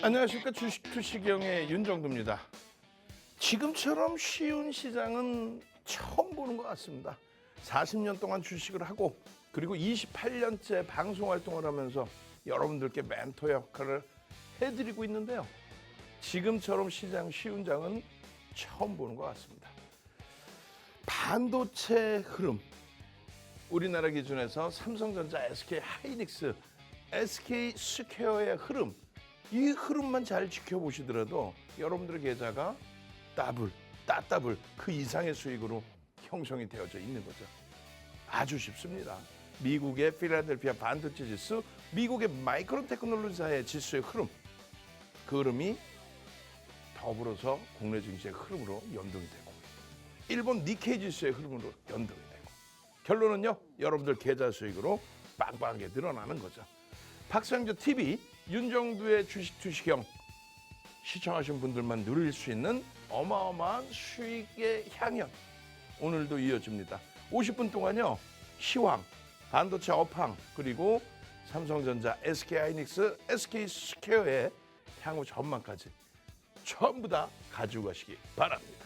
안녕하십니까. 주식 투시경의 윤정두입니다. 지금처럼 쉬운 시장은 처음 보는 것 같습니다. 40년 동안 주식을 하고 그리고 28년째 방송 활동을 하면서 여러분들께 멘토 역할을 해드리고 있는데요. 지금처럼 시장 쉬운 장은 처음 보는 것 같습니다. 반도체 흐름, 우리나라 기준에서 삼성전자, SK하이닉스, SK스퀘어의 흐름, 이 흐름만 잘 지켜보시더라도 여러분들의 계좌가 따블 그 이상의 수익으로 형성이 되어져 있는 거죠. 아주 쉽습니다. 미국의 필라델피아 반도체 지수, 미국의 마이크론 테크놀로지사의 지수의 흐름, 그 흐름이 더불어서 국내 증시의 흐름으로 연동이 되고 일본 니케이 지수의 흐름으로 연동이 되고 결론은요, 여러분들 계좌 수익으로 빵빵하게 늘어나는 거죠. 박상조 TV 윤정두의 주식 투시경, 시청하신 분들만 누릴 수 있는 어마어마한 수익의 향연, 오늘도 이어집니다. 50분 동안요, 시황, 반도체 업황, 그리고 삼성전자, SK하이닉스, SK스퀘어의 향후 전망까지 전부 다 가지고 가시기 바랍니다.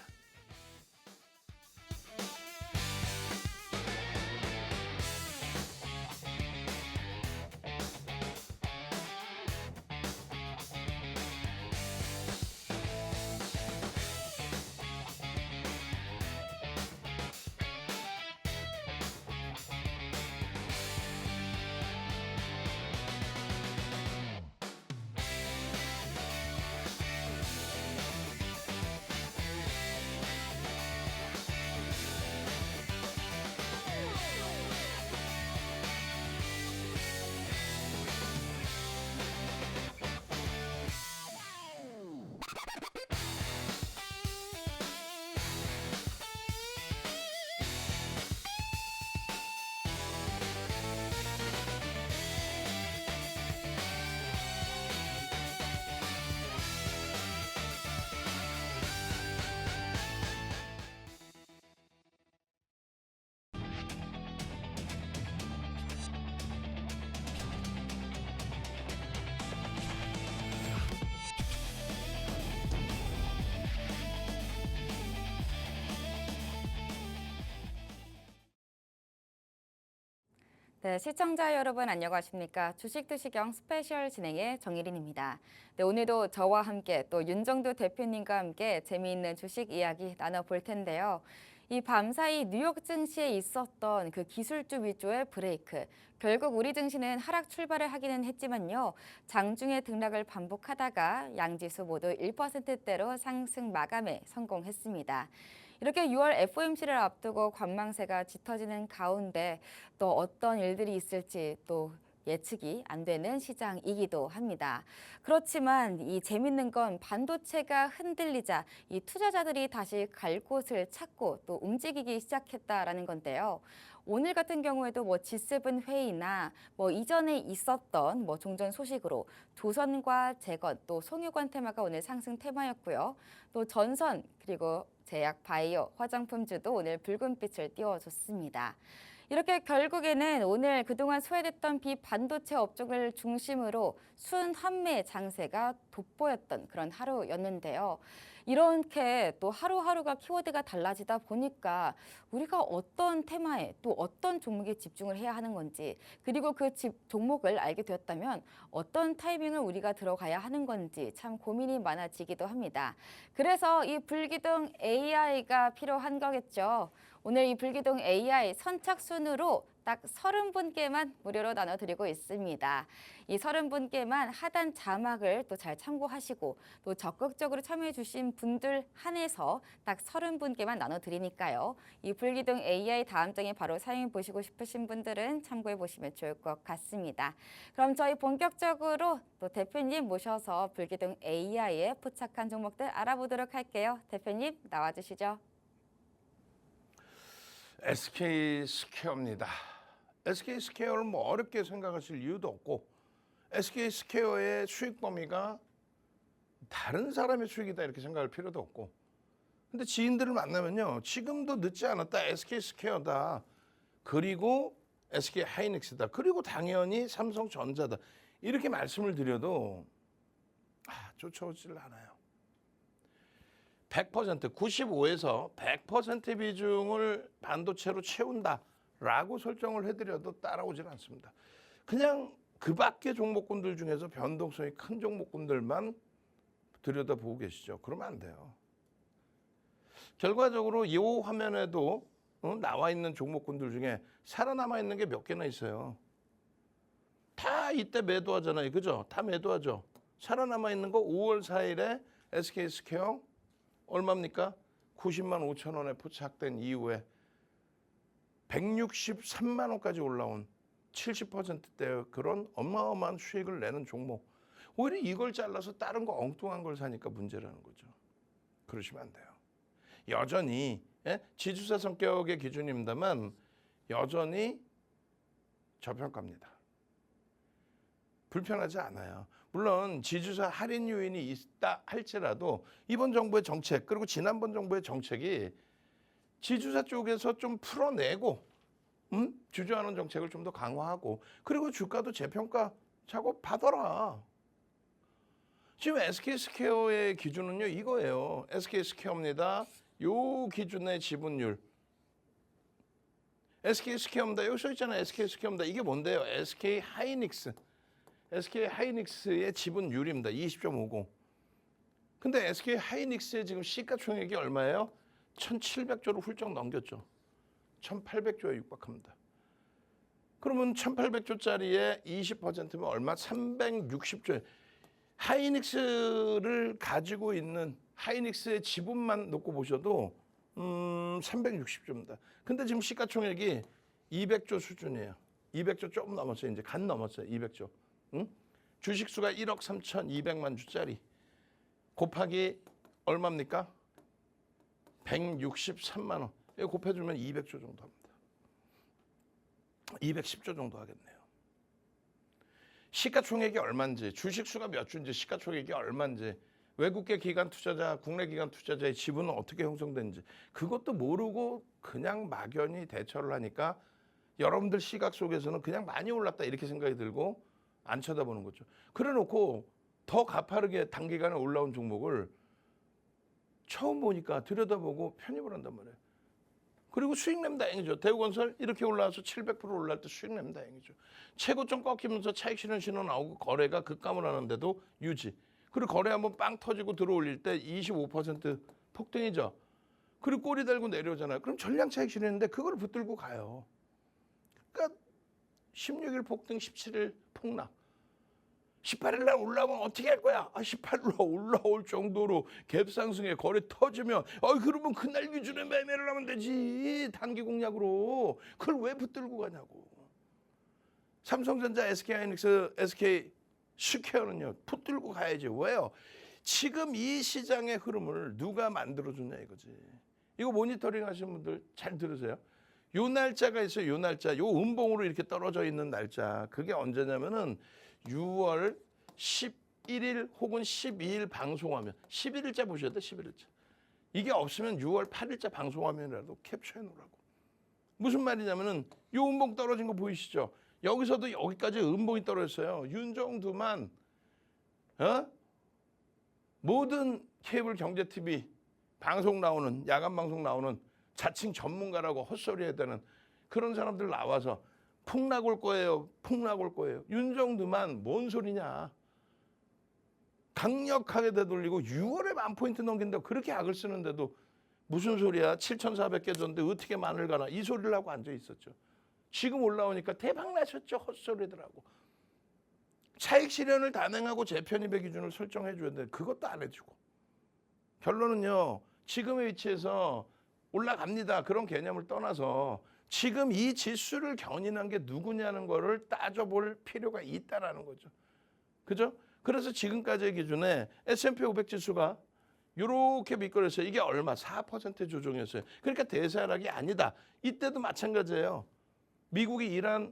네, 시청자 여러분 안녕하십니까. 주식 투시경 스페셜 진행의 정일인입니다. 네, 오늘도 저와 함께 또 윤정두 대표님과 함께 재미있는 주식 이야기 나눠볼 텐데요. 이 밤사이 뉴욕 증시에 있었던 그 기술주 위주의 브레이크, 결국 우리 증시는 하락 출발을 하기는 했지만요. 장중에 등락을 반복하다가 양지수 모두 1%대로 상승 마감에 성공했습니다. 이렇게 6월 FOMC를 앞두고 관망세가 짙어지는 가운데 또 어떤 일들이 있을지 또 예측이 안 되는 시장이기도 합니다. 그렇지만 이 재밌는 건 반도체가 흔들리자 이 투자자들이 다시 갈 곳을 찾고 또 움직이기 시작했다라는 건데요. 오늘 같은 경우에도 G7 회의나 이전에 있었던 종전 소식으로 조선과 재건 또 송유관 테마가 오늘 상승 테마였고요. 또 전선 그리고 제약, 바이오, 화장품주도 오늘 붉은빛을 띄워줬습니다. 이렇게 결국에는 오늘 그동안 소외됐던 비반도체 업종을 중심으로 순환매 장세가 돋보였던 그런 하루였는데요. 이렇게 또 하루하루가 키워드가 달라지다 보니까 우리가 어떤 테마에 또 어떤 종목에 집중을 해야 하는 건지, 그리고 그 종목을 알게 되었다면 어떤 타이밍을 우리가 들어가야 하는 건지 참 고민이 많아지기도 합니다. 그래서 이 불기둥 AI가 필요한 거겠죠. 오늘 이 불기둥 AI 선착순으로 딱 30분께만 무료로 나눠드리고 있습니다. 이 30분께만 하단 자막을 또 잘 참고하시고 또 적극적으로 참여해 주신 분들 한해서 딱 30분께만 나눠드리니까요. 이 불기둥 AI 다음 장에 바로 사용해 보시고 싶으신 분들은 참고해 보시면 좋을 것 같습니다. 그럼 저희 본격적으로 또 대표님 모셔서 불기둥 AI에 포착한 종목들 알아보도록 할게요. 대표님 나와주시죠. SK스퀘어입니다. SK스퀘어를 어렵게 생각하실 이유도 없고 SK스퀘어의 수익 범위가 다른 사람의 수익이다 이렇게 생각할 필요도 없고, 근데 지인들을 만나면요, 지금도 늦지 않았다, SK스퀘어다, 그리고 SK하이닉스다, 그리고 당연히 삼성전자다 이렇게 말씀을 드려도 쫓아오질 않아요. 100%, 95에서 100% 비중을 반도체로 채운다라고 설정을 해드려도 따라오질 않습니다. 그냥 그 밖의 종목군들 중에서 변동성이 큰 종목군들만 들여다보고 계시죠. 그러면 안 돼요. 결과적으로 이 화면에도 나와 있는 종목군들 중에 살아남아 있는 게 몇 개나 있어요. 다 이때 매도하잖아요. 그죠? 다 매도하죠. 살아남아 있는 거 5월 4일에 SK스퀘어 얼마입니까? 90만 5천 원에 포착된 이후에 163만 원까지 올라온 70%대의 그런 어마어마한 수익을 내는 종목. 오히려 이걸 잘라서 다른 거 엉뚱한 걸 사니까 문제라는 거죠. 그러시면 안 돼요. 여전히 지주사 성격의 기준입니다만 여전히 저평가입니다. 불편하지 않아요. 물론 지주사 할인 요인이 있다 할지라도 이번 정부의 정책 그리고 지난번 정부의 정책이 지주사 쪽에서 좀 풀어내고 주저하는 정책을 좀 더 강화하고 그리고 주가도 재평가 작업 받아라. 지금 SK스퀘어의 기준은요 이거예요. SK스퀘어입니다. 요 기준의 지분율. SK스퀘어입니다. 여기 써 있잖아요. SK스퀘어입니다. 이게 뭔데요? SK하이닉스. SK하이닉스의 지분율입니다. 20.50. 근데 SK하이닉스의 지금 시가총액이 얼마예요? 1,700조를 훌쩍 넘겼죠. 1,800조에 육박합니다. 그러면 1,800조짜리에 20%면 얼마? 360조. 하이닉스를 가지고 있는 하이닉스의 지분만 놓고 보셔도 360조입니다. 근데 지금 시가총액이 200조 수준이에요. 200조 조금 넘었어요. 이제 간 넘었어요. 200조. 주식수가 1억 3,200만 주짜리 곱하기 얼마입니까? 163만 원. 이거 곱해주면 200조 정도 합니다. 210조 정도 하겠네요. 시가총액이 얼마인지, 주식수가 몇 주인지, 시가총액이 얼마인지, 외국계 기관 투자자, 국내 기관 투자자의 지분은 어떻게 형성되는지 그것도 모르고 그냥 막연히 대처를 하니까 여러분들 시각 속에서는 그냥 많이 올랐다 이렇게 생각이 들고 안 쳐다보는 거죠. 그래놓고 더 가파르게 단기간에 올라온 종목을 처음 보니까 들여다보고 편입을 한단 말이에요. 그리고 수익 내면 다행이죠. 대우건설 이렇게 올라와서 700% 올라갈 때 수익 내면 다행이죠. 최고점 꺾이면서 차익 실현 신호 나오고 거래가 급감을 하는데도 유지. 그리고 거래 한번 빵 터지고 들어올릴 때 25% 폭등이죠. 그리고 꼬리 달고 내려오잖아요. 그럼 전량 차익 실현인데 그걸 붙들고 가요. 그러니까 16일 폭등, 17일 폭락. 18일 날 올라오면 어떻게 할 거야? 18일 날 올라올 정도로 갭 상승에 거래 터지면 그러면 그날 기준에 매매를 하면 되지. 단기 공략으로. 그걸 왜 붙들고 가냐고. 삼성전자, SK하이닉스, SK스퀘어는요. 붙들고 가야지. 왜요? 지금 이 시장의 흐름을 누가 만들어주냐 이거지. 이거 모니터링 하시는 분들 잘 들으세요. 요 날짜가 있어요. 요 날짜. 요 음봉으로 이렇게 떨어져 있는 날짜. 그게 언제냐면은 6월 11일 혹은 12일 방송하면 11일자 보셔야 돼. 11일자. 이게 없으면 6월 8일자 방송하면이라도 캡처해 놓으라고. 무슨 말이냐면은 요 음봉 떨어진 거 보이시죠? 여기서도 여기까지 음봉이 떨어졌어요. 윤정두만 모든 케이블 경제 TV 방송 나오는 야간 방송 나오는 자칭 전문가라고 헛소리 해야 되는 그런 사람들 나와서 폭락 올 거예요. 폭락 올 거예요. 윤정두만 뭔 소리냐. 강력하게 되돌리고 6월에 10,000포인트 넘긴다고 그렇게 악을 쓰는데도 무슨 소리야. 7,400개 줬는데 어떻게 만을 가나. 이 소리를 하고 앉아 있었죠. 지금 올라오니까 대박 나셨죠. 헛소리들하고. 차익 실현을 단행하고 재편입의 기준을 설정해 줘야 되는데 그것도 안 해주고. 결론은요. 지금의 위치에서 올라갑니다. 그런 개념을 떠나서 지금 이 지수를 견인한 게 누구냐는 거를 따져볼 필요가 있다라는 거죠. 그죠? 그래서 지금까지의 기준에 S&P 500 지수가 이렇게 미끄러졌어요. 이게 얼마? 4% 조정이었어요. 그러니까 대세하락이 아니다. 이때도 마찬가지예요. 미국이 이란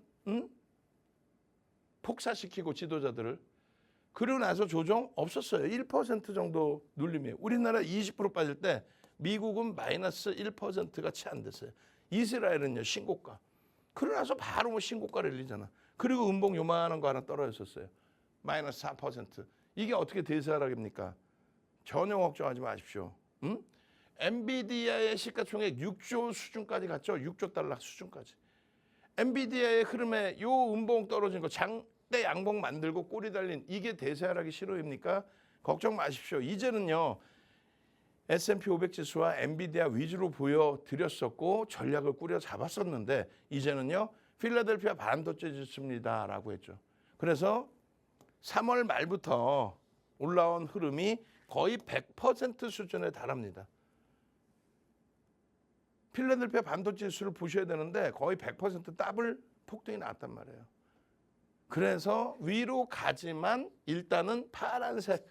폭사시키고 지도자들을 그러고 나서 조정 없었어요. 1% 정도 눌림이에요. 우리나라 20% 빠질 때 미국은 마이너스 1%가 채 안 됐어요. 이스라엘은요 신고가. 그러고 나서 바로 신고가를 일리잖아. 그리고 음봉 요만한 거 하나 떨어졌었어요. 마이너스 4%. 이게 어떻게 대세하락입니까? 전혀 걱정하지 마십시오. 엔비디아의 시가총액 6조 수준까지 갔죠. 6조 달러 수준까지. 엔비디아의 흐름에 요 음봉 떨어진 거 장대 양봉 만들고 꼬리 달린 이게 대세하락이 실효입니까? 걱정 마십시오. 이제는요. S&P 500 지수와 엔비디아 위주로 보여드렸었고 전략을 꾸려 잡았었는데 이제는요. 필라델피아 반도체 지수입니다라고 했죠. 그래서 3월 말부터 올라온 흐름이 거의 100% 수준에 달합니다. 필라델피아 반도체 지수를 보셔야 되는데 거의 100% 더블 폭등이 나왔단 말이에요. 그래서 위로 가지만 일단은 파란색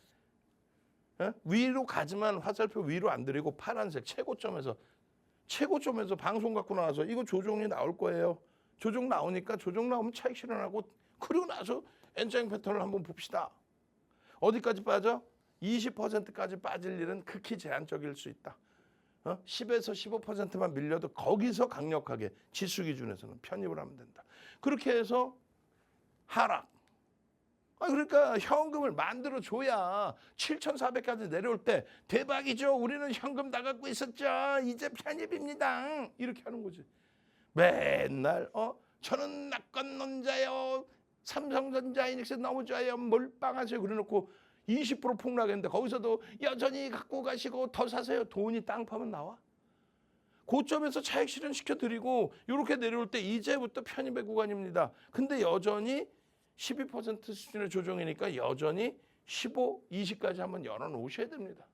위로 가지만 화살표 위로 안 들이고 파란색 최고점에서 방송 갖고 나와서 이거 조정이 나올 거예요. 조정 나오니까 조정 나오면 차익 실현하고 그리고 나서 N자형 패턴을 한번 봅시다. 어디까지 빠져? 20%까지 빠질 일은 극히 제한적일 수 있다. 10에서 15%만 밀려도 거기서 강력하게 지수 기준에서는 편입을 하면 된다. 그렇게 해서 하락. 그러니까 현금을 만들어줘야 7,400까지 내려올 때 대박이죠. 우리는 현금 다 갖고 있었죠. 이제 편입입니다. 이렇게 하는 거지. 맨날 저는 낙관론자요. 삼성전자 이닉스 너무 좋아요. 몰빵하세요. 그래놓고 20% 폭락했는데 거기서도 여전히 갖고 가시고 더 사세요. 돈이 땅 파면 나와. 고점에서 차익 실현시켜드리고 이렇게 내려올 때 이제부터 편입의 구간입니다. 근데 여전히 12% 수준의 조정이니까 여전히 15, 20까지 한번 열어놓으셔야 됩니다.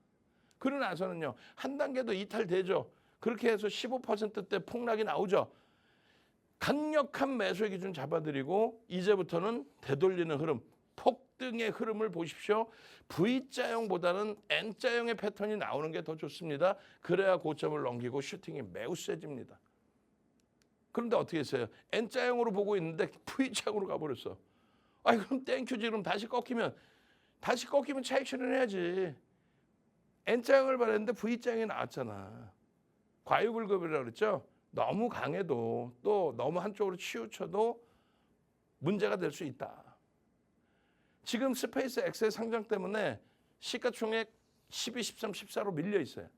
그러고 나서는요. 한 단계도 이탈되죠. 그렇게 해서 15%대 폭락이 나오죠. 강력한 매수의 기준 잡아드리고 이제부터는 되돌리는 흐름, 폭등의 흐름을 보십시오. V자형보다는 N자형의 패턴이 나오는 게 더 좋습니다. 그래야 고점을 넘기고 슈팅이 매우 세집니다. 그런데 어떻게 했어요? N자형으로 보고 있는데 V자형으로 가버렸어. 그럼 땡큐 지금 다시 꺾이면 차익 실현해야지. N자형을 바랬는데 V자형이 나왔잖아. 과유불급이라고 그랬죠? 너무 강해도 또 너무 한쪽으로 치우쳐도 문제가 될 수 있다. 지금 스페이스 X의 상장 때문에 시가총액 12, 13, 14로 밀려 있어요.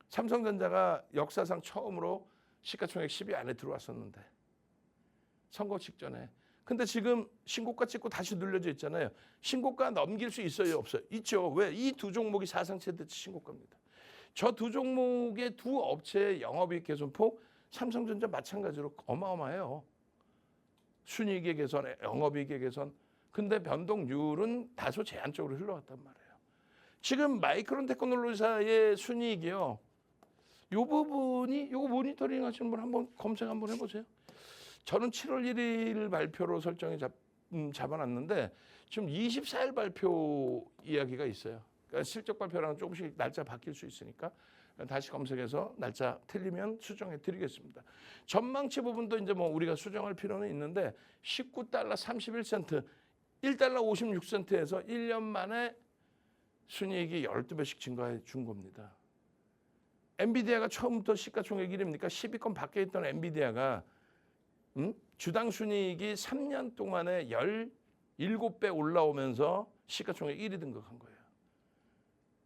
삼성전자가 역사상 처음으로 시가총액 10위 안에 들어왔었는데 선거 직전에. 근데 지금 신고가 찍고 다시 눌려져 있잖아요. 신고가 넘길 수 있어요? 없어요? 있죠. 왜? 이 두 종목이 사상 최대 신고가입니다. 저 두 종목의 두 업체의 영업이익 개선폭 삼성전자 마찬가지로 어마어마해요. 순이익의 개선, 영업이익의 개선. 근데 변동률은 다소 제한적으로 흘러갔단 말이에요. 지금 마이크론 테크놀로지사의 순이익이요. 이 부분이 이거 모니터링 하시는 분 한번 검색 한번 해보세요. 저는 7월 1일 발표로 설정이 잡아놨는데 지금 24일 발표 이야기가 있어요. 그러니까 실적 발표랑 조금씩 날짜 바뀔 수 있으니까 다시 검색해서 날짜 틀리면 수정해 드리겠습니다. 전망치 부분도 이제 뭐 우리가 수정할 필요는 있는데 19달러 31센트, 1달러 56센트에서 1년 만에 순이익이 12배씩 증가해 준 겁니다. 엔비디아가 처음부터 시가총액 1위입니까? 10위권 밖에 있던 엔비디아가 주당 순이익이 3년 동안에 17배 올라오면서 시가총액 1위 등극한 거예요.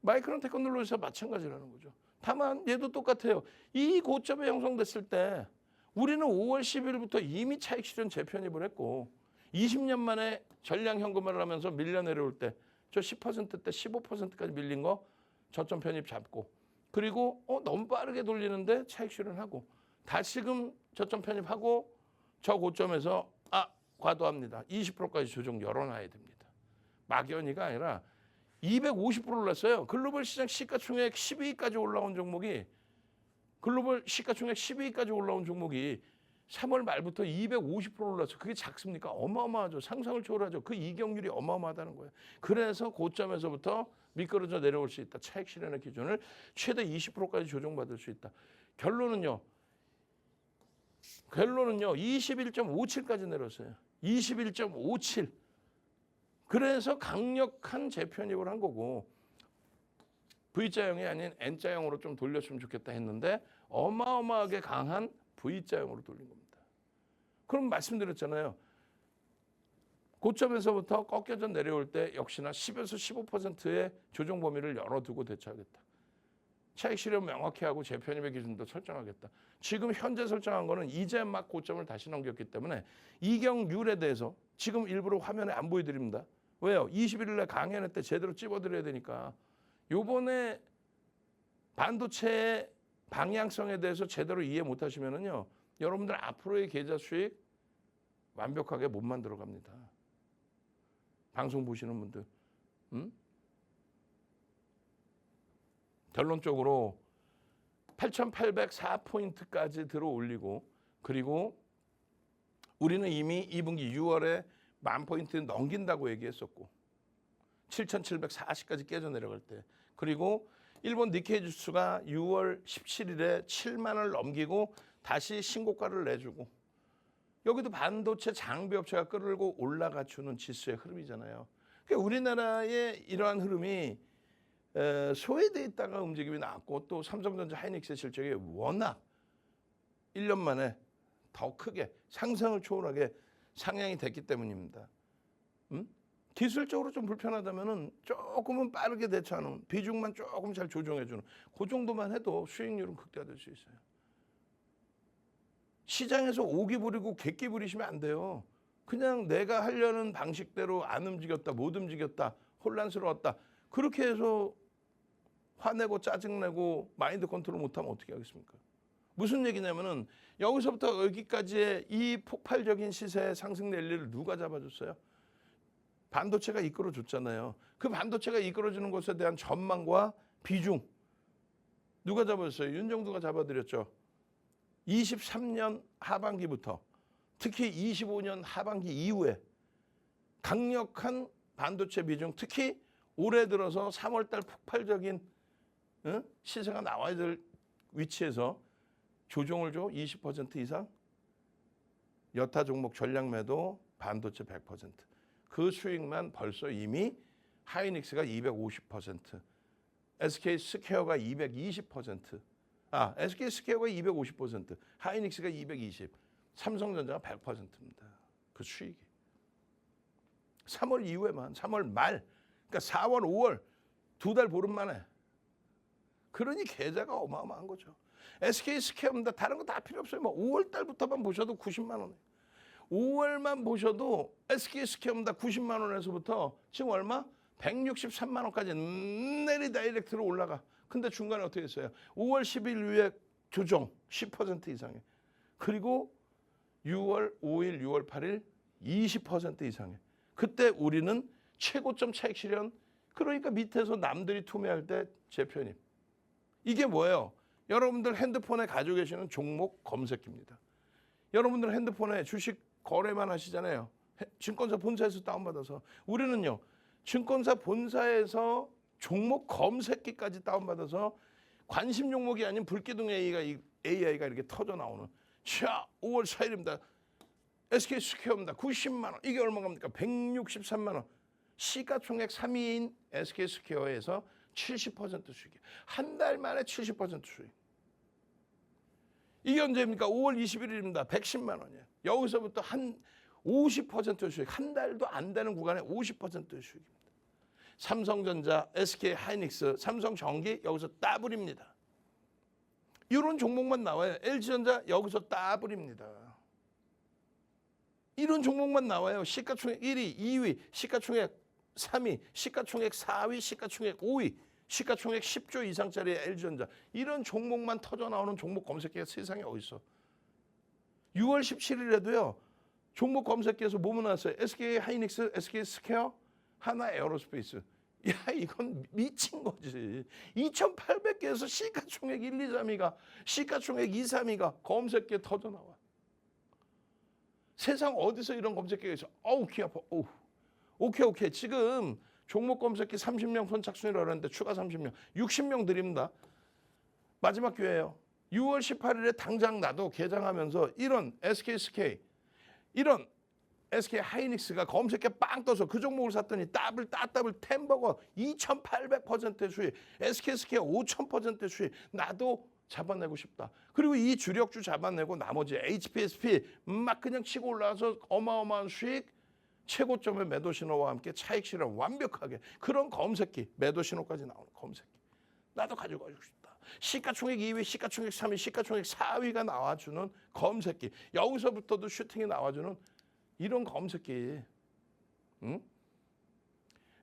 마이크론 테크놀로지사 마찬가지라는 거죠. 다만 얘도 똑같아요. 이 고점에 형성됐을 때 우리는 5월 10일부터 이미 차익 실현 재편입을 했고 20년 만에 전량 현금화를 하면서 밀려 내려올 때 저 10%대 15%까지 밀린 거 저점 편입 잡고 그리고 너무 빠르게 돌리는데 차익 실현하고 다시금 저점 편입하고 저 고점에서 과도합니다. 20%까지 조정 열어놔야 됩니다. 막연히가 아니라 250% 올랐어요. 글로벌 시장 시가총액 12위까지 올라온 종목이 글로벌 시가총액 12위까지 올라온 종목이 3월 말부터 250% 올랐어요. 그게 작습니까? 어마어마하죠. 상상을 초월하죠. 그 이격률이 어마어마하다는 거예요. 그래서 고점에서부터 미끄러져 내려올 수 있다. 차익 실현의 기준을 최대 20%까지 조정받을 수 있다. 결론은요. 21.57까지 내렸어요. 21.57. 그래서 강력한 재편입을 한 거고 V자형이 아닌 N자형으로 좀 돌렸으면 좋겠다 했는데 어마어마하게 강한 V자형으로 돌린 겁니다. 그럼 말씀드렸잖아요. 고점에서부터 꺾여져 내려올 때 역시나 10에서 15%의 조정 범위를 열어두고 대처하겠다. 차익 실현 명확히 하고 재편입의 기준도 설정하겠다. 지금 현재 설정한 거는 이제 막 고점을 다시 넘겼기 때문에 이경률에 대해서 지금 일부러 화면에 안 보여드립니다. 왜요? 21일에 강연회 때 제대로 찝어드려야 되니까. 요번에 반도체의 방향성에 대해서 제대로 이해 못하시면은요, 여러분들 앞으로의 계좌 수익 완벽하게 못 만들어 갑니다. 방송 보시는 분들, 결론적으로 8,804포인트까지 들어 올리고, 그리고 우리는 이미 2분기 6월에 10,000포인트 넘긴다고 얘기했었고, 7,740까지 깨져 내려갈 때, 그리고 일본 니케이 지수가 6월 17일에 7만을 넘기고 다시 신고가를 내주고, 여기도 반도체 장비 업체가 끌고 올라가 주는 지수의 흐름이잖아요. 그러니까 우리나라의 이러한 흐름이 소외돼 있다가 움직임이 나왔고, 또 삼성전자 하이닉스의 실적이 워낙 1년 만에 더 크게 상상을 초월하게 상향이 됐기 때문입니다. 기술적으로 좀 불편하다면은 조금은 빠르게 대처하는, 비중만 조금 잘 조정해주는 그 정도만 해도 수익률은 극대화될 수 있어요. 시장에서 오기 부리고 객기 부리시면 안 돼요. 그냥 내가 하려는 방식대로 안 움직였다, 못 움직였다, 혼란스러웠다, 그렇게 해서 화내고 짜증내고 마인드 컨트롤 못하면 어떻게 하겠습니까? 무슨 얘기냐면은 여기서부터 여기까지의 이 폭발적인 시세의 상승 랠리를 누가 잡아줬어요? 반도체가 이끌어줬잖아요. 그 반도체가 이끌어주는 것에 대한 전망과 비중 누가 잡아줬어요? 윤정두가 잡아드렸죠. 23년 하반기부터, 특히 25년 하반기 이후에 강력한 반도체 비중, 특히 올해 들어서 3월달 폭발적인 시세가 나와야 될 위치에서 조정을 줘. 20% 이상. 여타 종목 전략 매도 반도체 100%. 그 수익만 벌써 이미 하이닉스가 250%, SK 스퀘어가 220%, SK 스퀘어가 250%, 하이닉스가 220%, 삼성전자가 100%입니다. 그 수익이. 3월 이후에만, 3월 말, 그러니까 4월, 5월 두 달 보름 만에. 그러니 계좌가 어마어마한 거죠. SK 스퀘어입니다. 다른 거 다 필요 없어요. 뭐 5월 달부터만 보셔도 90만 원에. 5월만 보셔도 SK 스퀘어입니다. 90만 원에서부터 지금 얼마? 163만 원까지 내리 다이렉트로 올라가. 근데 중간에 어떻게 했어요? 5월 10일 이후에 조정 10% 이상에. 그리고 6월 5일, 6월 8일 20% 이상에. 그때 우리는 최고점 차익 실현, 그러니까 밑에서 남들이 투매할 때 재편입. 이게 뭐예요? 여러분들 핸드폰에 가지고 계시는 종목 검색기입니다. 여러분들 핸드폰에 주식 거래만 하시잖아요. 증권사 본사에서 다운받아서. 우리는요, 증권사 본사에서 종목 검색기까지 다운받아서 관심 종목이 아닌 불기둥 AI가 이렇게 터져 나오는. 자, 5월 4일입니다. SK 스퀘어입니다. 90만 원. 이게 얼마입니까? 163만 원. 시가총액 3위인 SK 스퀘어에서 70% 수익이에요. 한 달 만에 70% 수익. 이게 언제입니까? 5월 21일입니다. 110만 원이에요. 여기서부터 한 50% 수익. 한 달도 안 되는 구간에 50% 수익입니다. 삼성전자, SK 하이닉스, 삼성전기 여기서 따블입니다. 이런 종목만 나와요. LG전자 여기서 따블입니다. 이런 종목만 나와요. 시가총액 1위, 2위, 시가총액 3위, 시가총액 4위, 시가총액 5위, 시가총액 10조 이상짜리 LG전자. 이런 종목만 터져 나오는 종목 검색기가 세상에 어디 있어. 6월 17일에도요. 종목 검색기에서 뭐뭐 나왔어요? SK 하이닉스, SK 스퀘어, 하나 에어로스페이스. 야, 이건 미친 거지. 2,800개에서 시가총액 1, 2, 3위가, 시가총액 2, 3위가 검색기에 터져 나와. 세상 어디서 이런 검색기가 있어? 어우, 귀 아파. 어우. 오케이. 지금 종목 검색기 30명 선착순이라고 하는데 추가 30명. 60명 드립니다. 마지막 기회예요. 6월 18일에 당장 나도 개장하면서 이런 SK 스케이, 이런 SK 하이닉스가 검색기에 빵 떠서 그 종목을 샀더니 따블 템버거 2,800% 수익, SK 스케어 5,000% 수익. 나도 잡아내고 싶다. 그리고 이 주력주 잡아내고 나머지 HPSP 막 그냥 치고 올라와서 어마어마한 수익, 최고점의 매도 신호와 함께 차익 실현 완벽하게 그런 검색기, 매도 신호까지 나오는 검색기. 나도 가지고 싶다. 시가총액 2위, 시가총액 3위, 시가총액 4위가 나와주는 검색기. 여기서부터도 슈팅이 나와주는 이런 검색기. 응?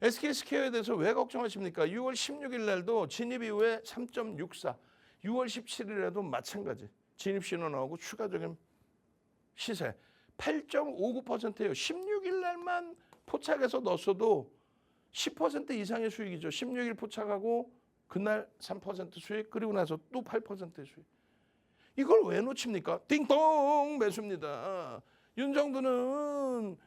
SK스퀘어에 대해서 왜 걱정하십니까? 6월 16일 날도 진입 이후에 3.64, 6월 17일에도 마찬가지. 진입 신호 나오고 추가적인 시세 8.59%예요. 16일 날만 포착해서 넣었어도 10% 이상의 수익이죠. 16일 포착하고 그날 3% 수익, 그리고 나서 또 8%의 수익. 이걸 왜 놓칩니까? 띵동 매수입니다. 윤정두는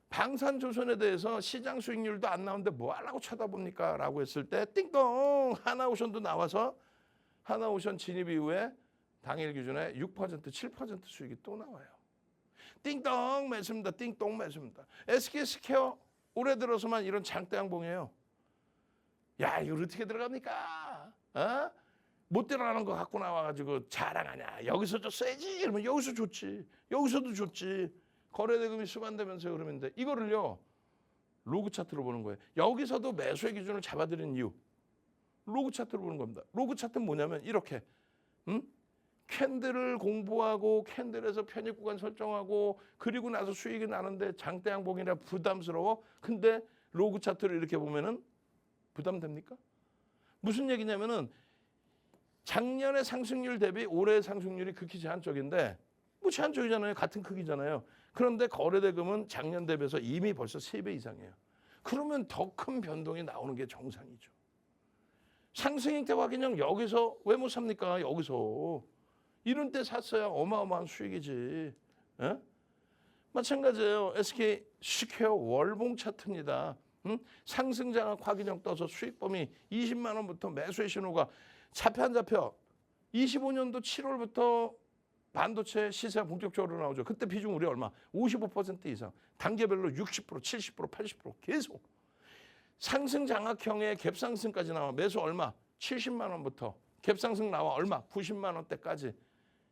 방산조선에 대해서 시장 수익률도 안 나오는데 뭐 하려고 쳐다봅니까? 라고 했을 때 띵동 하나오션도 나와서 하나오션 진입 이후에 당일 기준에 6%, 7% 수익이 또 나와요. 띵동 매수입니다. 띵동 매수입니다. SK스퀘어 올해 들어서만 이런 장대양봉이에요. 야, 이거 어떻게 들어갑니까? 어? 못 들어가는 거 갖고 나와가지고 자랑하냐. 여기서 줬어야지. 이러면 여기서 줬지. 여기서도 줬지. 거래대금이 수반되면서 그러는데 이거를요. 로그 차트로 보는 거예요. 여기서도 매수의 기준을 잡아드린 이유. 로그 차트로 보는 겁니다. 로그 차트는 뭐냐면 이렇게 캔들을 공부하고 캔들에서 편입 구간 설정하고 그리고 나서 수익이 나는데 장대양봉이라 부담스러워. 근데 로그 차트를 이렇게 보면은 부담됩니까? 무슨 얘기냐면은 작년의 상승률 대비 올해의 상승률이 극히 제한적인데 뭐 제한적이잖아요. 같은 크기잖아요. 그런데 거래대금은 작년 대비해서 이미 벌써 3배 이상이에요. 그러면 더 큰 변동이 나오는 게 정상이죠. 상승일 때 확인형 여기서 왜 못 삽니까? 여기서. 이런 때 샀어야 어마어마한 수익이지. 에? 마찬가지예요. SK스퀘어 월봉 차트입니다. 상승 장악 확인형 떠서 수익 범위 20만 원부터 매수의 신호가 잡혀 안 잡혀. 25년도 7월부터 반도체 시세가 본격적으로 나오죠. 그때 비중 우리 얼마? 55% 이상. 단계별로 60%, 70%, 80% 계속. 상승 장악형의 갭상승까지 나와. 매수 얼마? 70만 원부터. 갭상승 나와 얼마? 90만 원대까지.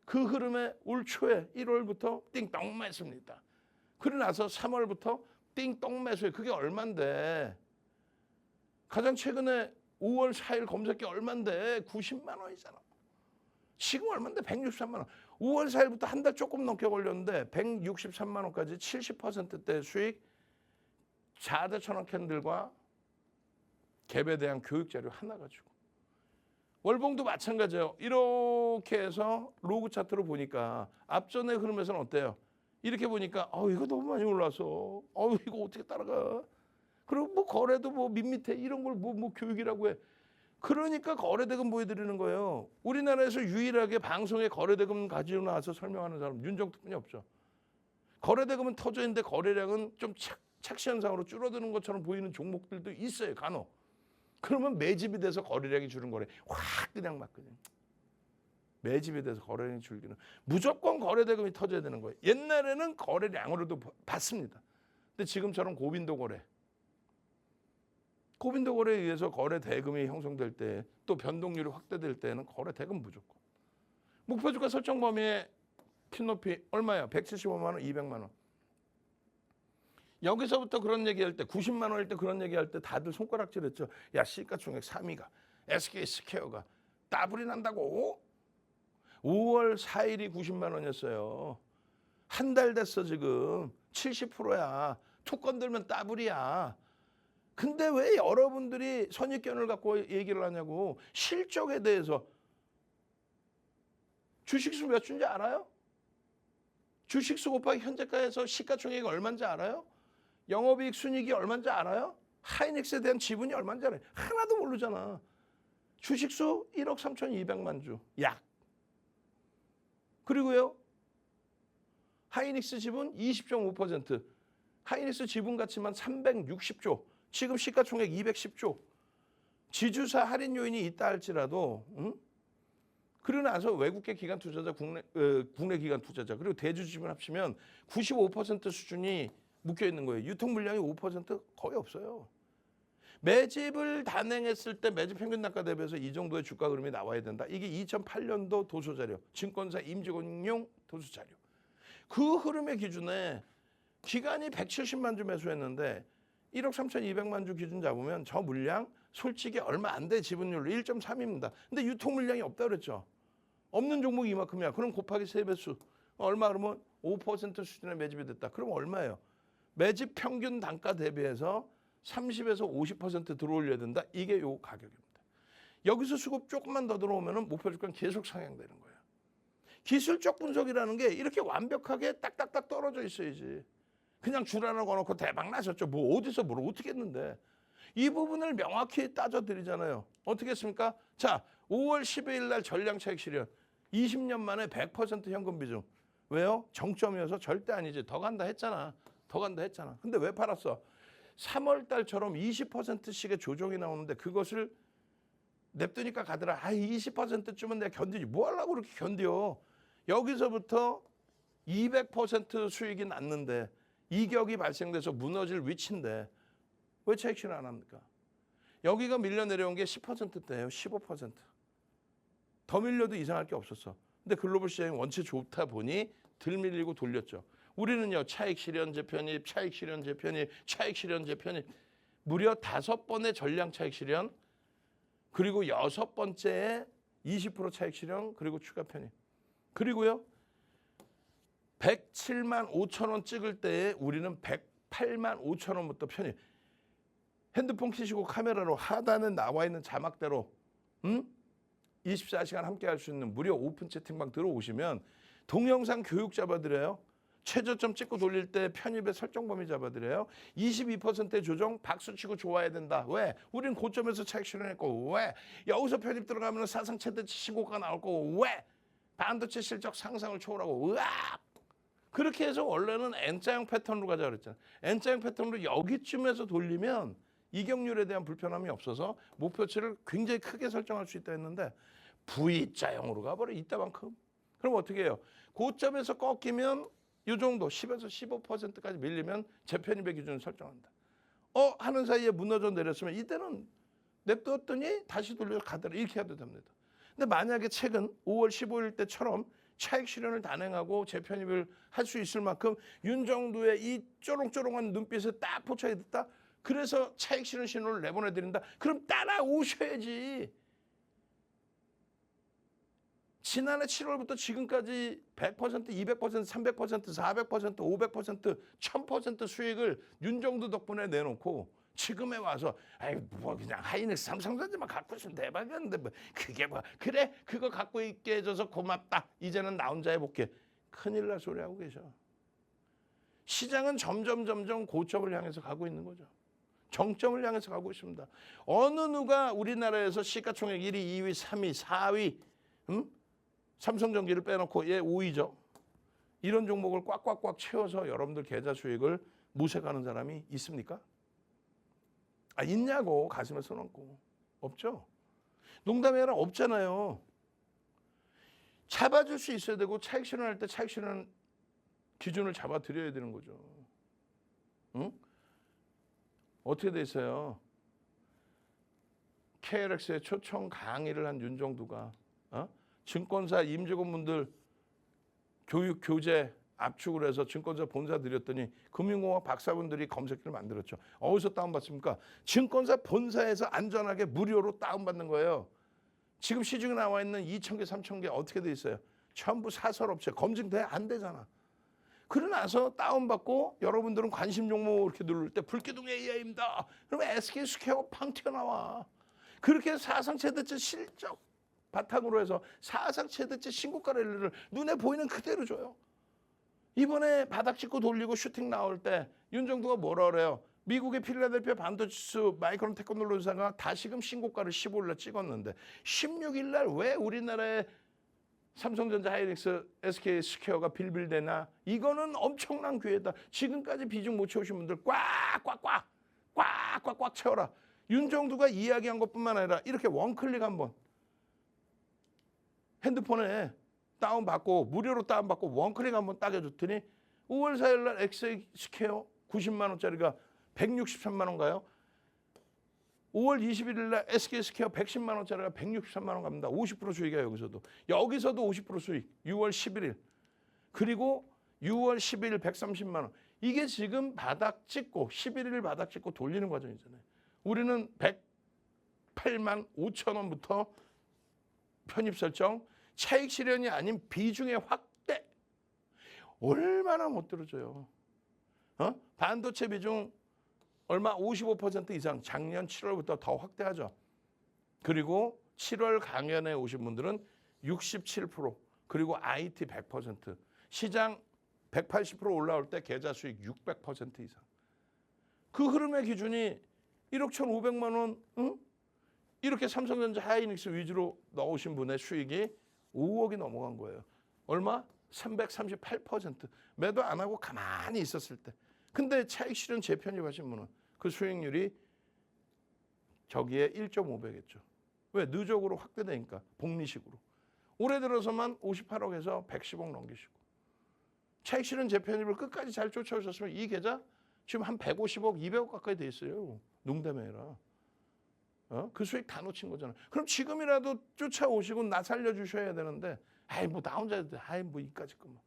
그 흐름에 올 초에 1월부터 띵똥 매수입니다. 그러고 나서 3월부터 띵똥 매수에 그게 얼만데 가장 최근에 5월 4일 검색기 얼만데 90만 원이잖아. 지금 얼만데 163만 원. 5월 4일부터 한 달 조금 넘게 걸렸는데 163만 원까지 70%대 수익 4대 천원 캔들과 갭에 대한 교육 자료 하나 가지고. 월봉도 마찬가지예요. 이렇게 해서 로그 차트로 보니까 앞전의 흐름에서는 어때요? 이렇게 보니까 이거 너무 많이 올라서 이거 어떻게 따라가? 그리고 뭐 거래도 뭐 밋밋해 이런 걸 뭐 교육이라고 해. 그러니까 거래대금 보여드리는 거예요. 우리나라에서 유일하게 방송에 거래대금 가지고 나와서 설명하는 사람 윤정두뿐이 없죠. 거래대금은 터져 있는데 거래량은 좀 착시 현상으로 줄어드는 것처럼 보이는 종목들도 있어요. 간혹. 그러면 매집이 돼서 거래량이 줄은 거래. 확 그냥 막 그냥. 매집이 돼서 거래량이 줄기는. 무조건 거래대금이 터져야 되는 거예요. 옛날에는 거래량으로도 봤습니다. 근데 지금처럼 고빈도 거래. 고빈도 거래에 의해서 거래 대금이 형성될 때 또 변동률이 확대될 때는 거래 대금 무조건. 목표 주가 설정 범위의 핀높이 얼마야? 175만 원, 200만 원. 여기서부터 그런 얘기할 때 90만 원일 때 그런 얘기할 때 다들 손가락질했죠. 야, 시가총액 3위가 SK스퀘어가 따블이 난다고? 5월 4일이 90만 원이었어요. 한 달 됐어 지금. 70%야. 투건 들면 따블이야. 근데 왜 여러분들이 선입견을 갖고 얘기를 하냐고. 실적에 대해서 주식수 몇 주인지 알아요? 주식수 곱하기 현재가에서 시가총액이 얼마인지 알아요? 영업이익 순이익이 얼마인지 알아요? 하이닉스에 대한 지분이 얼마인지 알아요? 하나도 모르잖아. 주식수 1억 3,200만 주 약. 그리고요. 하이닉스 지분 20.5%. 하이닉스 지분 가치만 360조. 지금 시가총액 210조. 지주사 할인 요인이 있다 할지라도 그러고 나서 외국계 기관 투자자, 국내 기관 투자자 그리고 대주 지분 합치면 95% 수준이 묶여 있는 거예요. 유통 물량이 5% 거의 없어요. 매집을 단행했을 때 매집 평균 단가 대비해서 이 정도의 주가 흐름이 나와야 된다. 이게 2008년도 도서 자료, 증권사 임직원용 도서 자료. 그 흐름의 기준에 기간이 170만 주 매수했는데 1억 3,200만 주 기준 잡으면 저 물량 솔직히 얼마 안 돼. 지분율로 1.3입니다. 근데 유통 물량이 없다 그랬죠. 없는 종목이 이만큼이야. 그럼 곱하기 3배수. 얼마 그러면 5% 수준의 매집이 됐다. 그럼 얼마예요? 매집 평균 단가 대비해서 30에서 50% 들어올려야 된다. 이게 요 가격입니다. 여기서 수급 조금만 더 들어오면 목표 주가는 계속 상향되는 거예요. 기술적 분석이라는 게 이렇게 완벽하게 딱딱딱 떨어져 있어야지. 그냥 주라라고 놓고 대박 나셨죠. 뭐 어디서 뭘 어떻게 했는데. 이 부분을 명확히 따져드리잖아요. 어떻게 했습니까? 자, 5월 12일 날 전량 차익 실현. 20년 만에 100% 현금 비중. 왜요? 정점이어서 절대 아니지. 더 간다 했잖아. 더 간다 했잖아. 근데 왜 팔았어? 3월 달처럼 20%씩의 조정이 나오는데 그것을 냅두니까 가더라. 20%쯤은 내가 견디지. 뭐 하려고 그렇게 견뎌. 여기서부터 200% 수익이 났는데 이격이 발생돼서 무너질 위치인데 왜 차익 실현 안 합니까? 여기가 밀려 내려온 게 10%대예요. 15%. 더 밀려도 이상할 게 없었어. 근데 글로벌 시장이 원체 좋다 보니 덜 밀리고 돌렸죠. 우리는요. 차익 실현 재편입, 차익 실현 재편입, 차익 실현 재편입. 무려 5번의 전량 차익 실현 그리고 6번째에 20% 차익 실현 그리고 추가 편입. 그리고요. 107만 5천 원 찍을 때에 우리는 108만 5천 원부터 편입. 핸드폰 켜시고 카메라로 하단에 나와 있는 자막대로 24시간 함께 할 수 있는 무료 오픈 채팅방 들어오시면 동영상 교육 잡아드려요. 최저점 찍고 돌릴 때 편입의 설정 범위 잡아드려요. 22%의 조정 박수치고 좋아야 된다. 왜? 우리는 고점에서 차익 실현했고 왜? 여기서 편입 들어가면 사상 최대치 신고가 나올 거고 왜? 반도체 실적 상상을 초월하고 으악! 그렇게 해서 원래는 N자형 패턴으로 가자 그랬잖아요. N자형 패턴으로 여기쯤에서 돌리면 이격률에 대한 불편함이 없어서 목표치를 굉장히 크게 설정할 수 있다 했는데 V자형으로 가버려 이따만큼. 그럼 어떻게 해요? 고점에서 꺾이면 이 정도 10에서 15%까지 밀리면 재편입의 기준을 설정한다. 하는 사이에 무너져 내렸으면 이때는 냅두었더니 다시 돌려 가더라. 이렇게 해도 됩니다. 근데 만약에 최근 5월 15일 때처럼 차익 실현을 단행하고 재편입을 할 수 있을 만큼 윤정두의 이 쪼롱쪼롱한 눈빛에 딱 포착이 됐다. 그래서 차익 실현 신호를 내보내드린다. 그럼 따라오셔야지. 지난해 7월부터 지금까지 100%, 200%, 300%, 400%, 500%, 1000% 수익을 윤정두 덕분에 내놓고 지금에 와서 뭐 그냥 하이닉스 삼성전자만 갖고 있으면 대박이었는데 뭐 그게 뭐 그래 그거 갖고 있게 해줘서 고맙다. 이제는 나 혼자 해볼게. 큰일 날 소리 하고 계셔. 시장은 점점 고점을 향해서 가고 있는 거죠. 정점을 향해서 가고 있습니다. 어느 누가 우리나라에서 시가총액 1위, 2위, 3위, 4위 삼성전기를 빼놓고 얘 5위죠. 이런 종목을 꽉꽉꽉 채워서 여러분들 계좌 수익을 모색하는 사람이 있습니까? 있냐고 가슴에 손 얹고. 없죠. 농담이 아니라 없잖아요. 잡아줄 수 있어야 되고 차익 실현할 때 차익 실현 기준을 잡아드려야 되는 거죠. 응? 어떻게 돼 있어요? KLX에 초청 강의를 한 윤정두가 증권사 임직원분들 교육 교재 압축을 해서 증권사 본사 드렸더니 금융공학 박사분들이 검색기를 만들었죠. 어디서 다운받습니까? 증권사 본사에서 안전하게 무료로 다운받는 거예요. 지금 시중에 나와 있는 2,000개, 3,000개 어떻게 돼 있어요? 전부 사설업체 검증돼 안 되잖아. 그러나서 다운받고 여러분들은 관심 종목 이렇게 누를 때 불기둥 AI입니다. 그러면 SK스퀘어 팡 튀어나와. 그렇게 해서 사상 최대치 실적 바탕으로 해서 사상 최대치 신고가 랠리를 눈에 보이는 그대로 줘요. 이번에 바닥 찍고 돌리고 슈팅 나올 때 윤정두가 뭐라 그래요? 미국의 필라델피아 반도체수 마이크론 테크놀로지사가 다시금 신고가를 15일날 찍었는데 16일 날 왜 우리나라의 삼성전자, 하이닉스, SK스퀘어가 빌빌대나? 이거는 엄청난 기회다. 지금까지 비중 못 채우신 분들 꽉꽉꽉 채워라. 윤정두가 이야기한 것뿐만 아니라 이렇게 원클릭 한번 핸드폰에 다운받고 무료로 다운받고 원클릭 한번 딱 해줬더니 5월 4일 날 SK스퀘어 90만 원짜리가 163만 원가요? 5월 21일 날 SK스퀘어 110만 원짜리가 163만 원 갑니다. 50% 수익이야 여기서도. 여기서도 50% 수익. 6월 11일. 그리고 6월 12일 130만 원. 이게 지금 바닥 찍고 11일 바닥 찍고 돌리는 과정이잖아요. 우리는 108만 5천 원부터 편입 설정, 차익 실현이 아닌 비중의 확대. 얼마나 못 들어줘요. 반도체 비중 얼마 55% 이상 작년 7월부터 더 확대하죠. 그리고 7월 강연에 오신 분들은 67%, 그리고 IT 100%, 시장 180% 올라올 때 계좌 수익 600% 이상. 그 흐름의 기준이 1억 1,500만 원, 이렇게 삼성전자 하이닉스 위주로 넣으신 분의 수익이 5억이 넘어간 거예요. 얼마? 338%. 매도 안 하고 가만히 있었을 때. 근데 차익 실현 재편입하신 분은 그 수익률이 저기에 1.5배겠죠. 왜? 누적으로 확대되니까, 복리식으로. 올해 들어서만 58억에서 110억 넘기시고. 차익 실현 재편입을 끝까지 잘 쫓아오셨으면 이 계좌 지금 한 150억, 200억 가까이 돼 있어요. 농담이라. 그 수익 다 놓친 거잖아요. 그럼 지금이라도 쫓아오시고 나 살려주셔야 되는데, 아이 뭐 나 혼자, 아이 뭐 이까짓 거 뭐.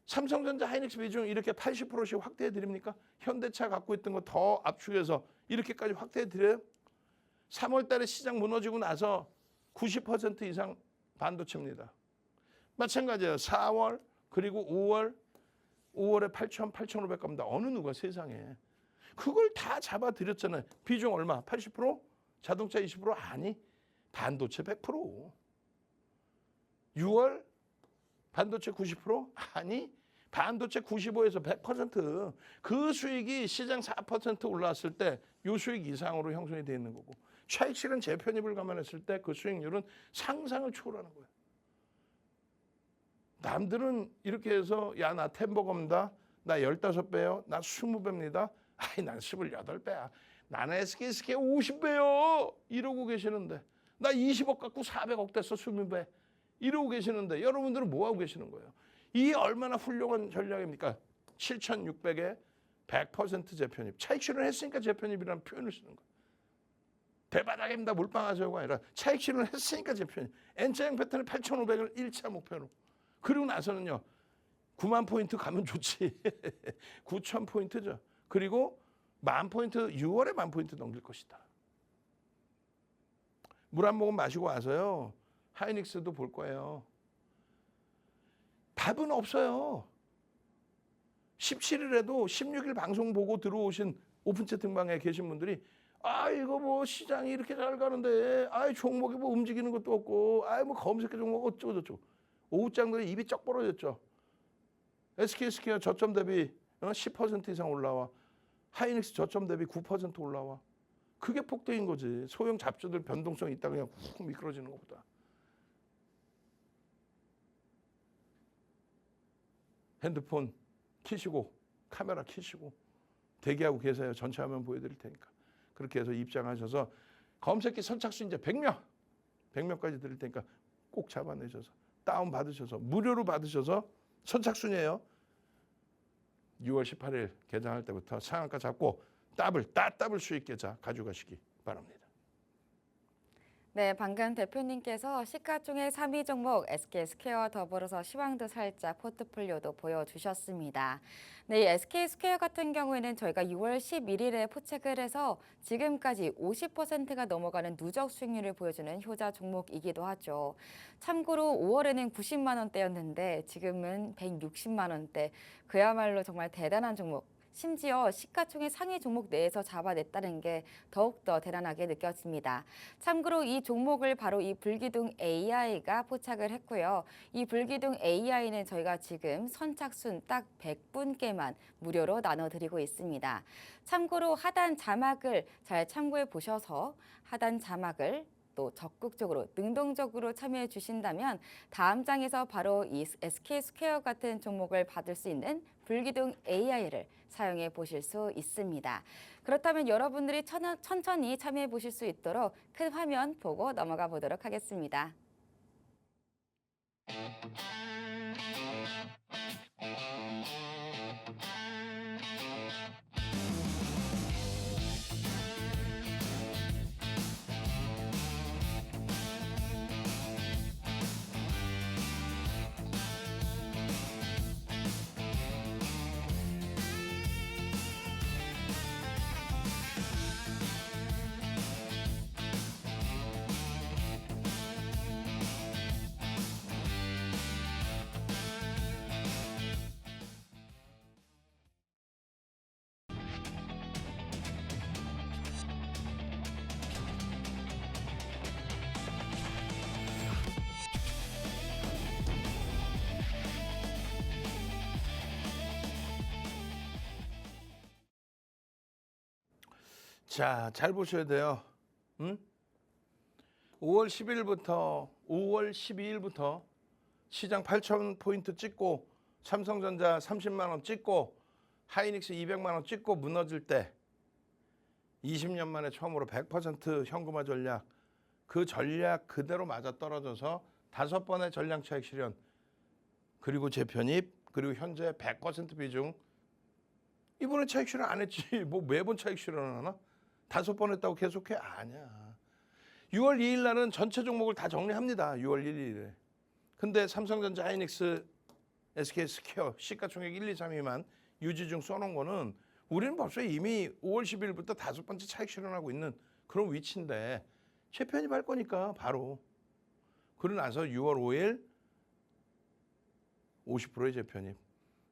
삼성전자 하이닉스 비중 이렇게 80%씩 확대해 드립니까? 현대차 갖고 있던 거 더 압축해서 이렇게까지 확대해 드려요? 3월 달에 시장 무너지고 나서 90% 이상 반도체입니다. 마찬가지예요. 4월 그리고 5월에 8,000, 8,500 갑니다. 어느 누가 세상에. 그걸 다 잡아드렸잖아요. 비중 얼마? 80%? 자동차 20%? 아니, 반도체 100%. 6월 반도체 90%? 아니, 반도체 95에서 100%. 그 수익이 시장 4% 올라왔을 때 이 수익 이상으로 형성이 되어 있는 거고, 차익 실현 재편입을 감안했을 때 그 수익률은 상상을 초월하는 거예요. 남들은 이렇게 해서 야, 나 템버거입니다. 나 15배요. 나 20배입니다. 아이, 난 28배야. 나는 SK 50배요. 이러고 계시는데, 나 20억 갖고 400억 됐어, 20배. 이러고 계시는데, 여러분들은 뭐 하고 계시는 거예요? 이 얼마나 훌륭한 전략입니까? 7,600에 100% 재편입. 차익 실현했으니까 재편입이라는 표현을 쓰는 거예요. 대바닥입니다. 물방아쇠가 아니라 차익 실현을 했으니까 재편입. N자형 패턴의 8,500을 1차 목표로. 그리고 나서는요, 9만 포인트 가면 좋지. 9천 포인트죠. 그리고 10,000포인트, 6월에 10,000포인트 넘길 것이다. 물 한 모금 마시고 와서요, 하이닉스도 볼 거예요. 답은 없어요. 17일에도 16일 방송 보고 들어오신 오픈 채팅방에 계신 분들이, 아, 이거 뭐 시장이 이렇게 잘 가는데, 아, 종목이 뭐 움직이는 것도 없고, 아, 뭐 검색해 종목 어쩌고저쩌고. 오후장들이 입이 쩍 벌어졌죠. SK스퀘어 저점 대비 10% 이상 올라와. 하이닉스 저점 대비 9% 올라와. 그게 폭대인 거지. 소형 잡주들 변동성 있다 그냥 훅 미끄러지는 것보다. 핸드폰 키시고 카메라 키시고 대기하고 계세요. 전체 화면 보여드릴 테니까. 그렇게 해서 입장하셔서 검색기 선착순 이제 100명까지 드릴 테니까 꼭 잡아내셔서 다운 받으셔서 무료로 받으셔서 선착순이에요. 6월 18일 개장할 때부터 상한가 잡고 따블 수익 계좌 가져가시기 바랍니다. 네, 방금 대표님께서 시가총액 3위 종목 SK스퀘어 더불어서 시황도 살짝 포트폴리오도 보여주셨습니다. 네, 이 SK스퀘어 같은 경우에는 저희가 6월 11일에 포착을 해서 지금까지 50%가 넘어가는 누적 수익률을 보여주는 효자 종목이기도 하죠. 참고로 5월에는 90만 원대였는데 지금은 160만 원대. 그야말로 정말 대단한 종목. 심지어 시가총액 상위 종목 내에서 잡아냈다는 게 더욱더 대단하게 느껴집니다. 참고로 이 종목을 바로 이 불기둥 AI가 포착을 했고요. 이 불기둥 AI는 저희가 지금 선착순 딱 100분께만 무료로 나눠드리고 있습니다. 참고로 하단 자막을 잘 참고해 보셔서 하단 자막을 또 적극적으로 능동적으로 참여해 주신다면 다음 장에서 바로 이 SK스퀘어 같은 종목을 받을 수 있는 불기둥 AI를 사용해 보실 수 있습니다. 그렇다면 여러분들이 천천히 참여해 보실 수 있도록 큰 화면 보고 넘어가 보도록 하겠습니다. 자, 잘 보셔야 돼요. 5월 10일부터 5월 12일부터 시장 8,000포인트 찍고 삼성전자 30만 원 찍고 하이닉스 200만 원 찍고 무너질 때 20년 만에 처음으로 100% 현금화 전략, 그 전략 그대로 맞아떨어져서 5번의 전량 차익 실현, 그리고 재편입, 그리고 현재 100% 비중. 이번에 차익 실현 안 했지. 뭐 매번 차익 실현을 하나? 5번 했다고 계속해? 아니야. 6월 2일 날은 전체 종목을 다 정리합니다. 6월 1일에. 근데 삼성전자, 하이닉스, SK스퀘어 시가총액 1, 2, 3위만 유지 중 써놓은 거는 우리는 벌써 이미 5월 10일부터 5번째 차익 실현하고 있는 그런 위치인데 재편입할 거니까 바로. 그러고 나서 6월 5일 50%의 재편입,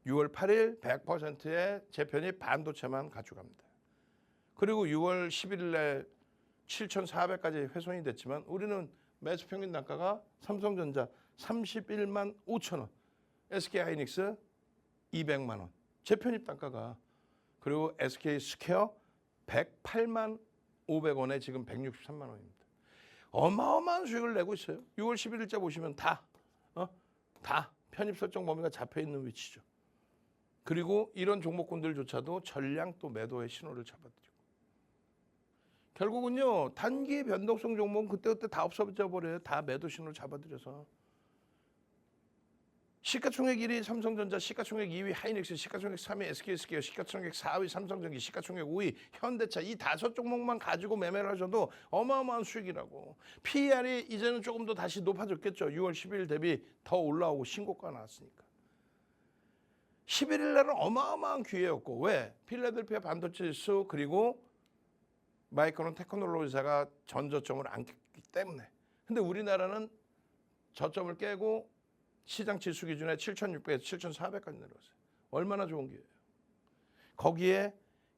6월 8일 100%의 재편입 반도체만 가져갑니다. 그리고 6월 11일 날 7,400까지 훼손이 됐지만 우리는 매수 평균 단가가 삼성전자 31만 5천 원, SK하이닉스 200만 원, 재편입 단가가, 그리고 SK스퀘어 108만 500원에 지금 163만 원입니다. 어마어마한 수익을 내고 있어요. 6월 11일자 보시면 다 편입 설정 범위가 잡혀 있는 위치죠. 그리고 이런 종목군들조차도 전량 또 매도의 신호를 잡아드리고, 결국은요 단기 변동성 종목은 그때그때 다 없어져 버려요. 다 매도 신호를 잡아드려서. 시가총액 1위 삼성전자, 시가총액 2위 하이닉스, 시가총액 3위 SK스퀘어, 시가총액 4위 삼성전기, 시가총액 5위 현대차, 이 5종목만 가지고 매매를 하셔도 어마어마한 수익이라고. PER이 이제는 조금 더 다시 높아졌겠죠. 6월 10일 대비 더 올라오고 신고가 나왔으니까. 11일 날은 어마어마한 기회였고, 왜? 필라델피아 반도체 지수 그리고 마이크론 테크놀로지사가 전저점을 안겼기 때문에. 근데 우리나라는 저점을 깨고 시장 지수 기준에 7,600에서 7,400까지 내려왔어요. 얼마나 좋은 기회예요. 거기에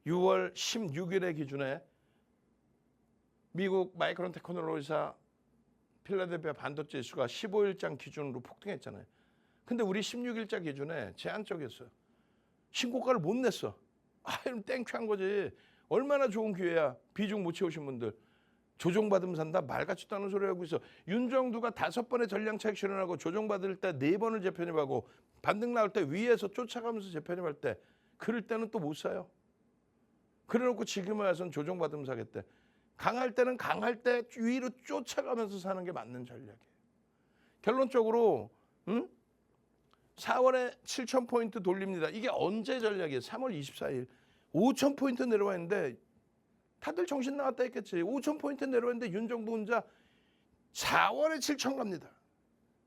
6월 16일의 기준에 미국 마이크론 테크놀로지사 필라델피아 반도체 지수가 15일장 기준으로 폭등했잖아요. 근데 우리 16일자 기준에 제한적이었어요. 신고가를 못 냈어. 이러면 땡큐한 거지. 얼마나 좋은 기회야. 비중 못 채우신 분들. 조정받으면 산다? 말 같지도 않은 소리 하고 있어. 윤정두가 5번의 전량 차익 실현하고 조정받을 때 4번을 재편입하고 반등 나올 때 위에서 쫓아가면서 재편입할 때, 그럴 때는 또 못 사요. 그래놓고 지금 와서는 조정받으면 사겠대. 강할 때는 강할 때 위로 쫓아가면서 사는 게 맞는 전략이에요. 결론적으로 4월에 7,000포인트 돌립니다. 이게 언제 전략이에요? 3월 24일. 5,000포인트 내려와 있는데 다들 정신 나갔다 했겠지. 5,000포인트 내려왔는데 윤정도 혼자 4월에 7,000 갑니다.